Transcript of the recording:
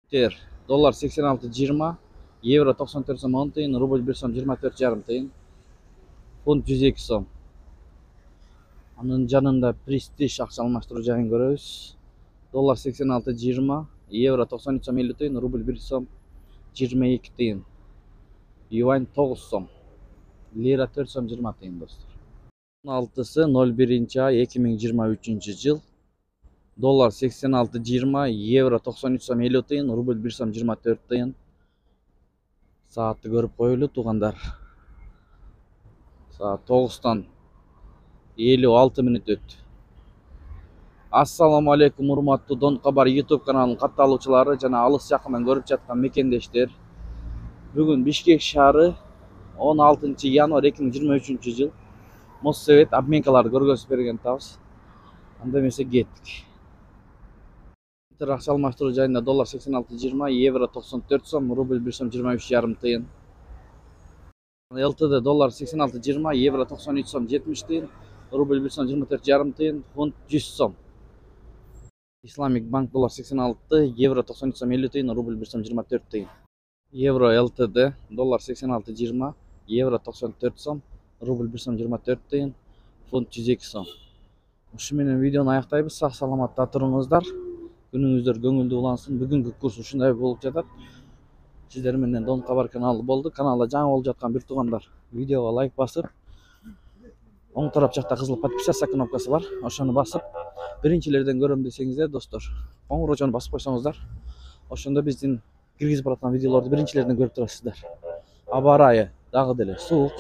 Dollar 86,20, евро 94 сом 10 тыйын, рубль 1 сом 24,5 тыйын, фунт 102 сом. Анын жанында престиж акча алмаштыруу жайын көрөбүз. Доллар 86,20, евро 93 сом 50 тыйын, рубль 1 сом 22 тыйын, юань 9 сом, лира 4 сом 20 тыйын достор. 16-сы 01-ай 2023 жыл. Доллар 86,20, евро 93 сом 50 тыйын, рубль 1 сом 24 тыйын. Saatты көрүп коелу туугандар. Saat 9-тан 56 мүнөт өттү. Ассаламу алейкум урматтуу Дон Кабар YouTube каналынын катталуучулары жана алыс жакындан көрүп жаткан мекендештер. Бүгүн Бишкек шаары 16 январь 2023 жыл. Моссовет обменкаларды көргөзүп берген табыз. Анда эмесе кеттик. Акча алмаштыруу жайында доллар 86,20, евро 94 сом, рубль 1 сом 23,5 тыйын. ЛТД доллар 86,20, евро 93 сом 70 тыйын, рубль 1 сом 24,5 тыйын, фунт 100 сом. Исламик банк доллар 86, евро 93 сом 50 тыйын, рубль 1 сом 24 тыйын. Евро ЛТД доллар 86,20, евро 94 сом, рубль 1 сом 24 тыйын, фунт 102 сом. Ушу менен видеону аяктайбыз. Сак саламатта туруңуздар. Күнүңүздөр көңүлдүү улансын. Бүгүнкү курс ушундай болуп жатат. Сиздер менен Дон Кабар каналы болду. Каналда жаңы болуп жаткан бир туугандар видеого лайк басып, оң тарап жакта кызыл подписаться кнопкасы бар. Ошону басып, биринчилерден көрөм десеңиздер, достор, коңгуроочону басып койсоңуздар, ошондо биздин киргизип бараткан видеолорду биринчилерден көрүп турасыздар. Аба ырайы дагы деле суук.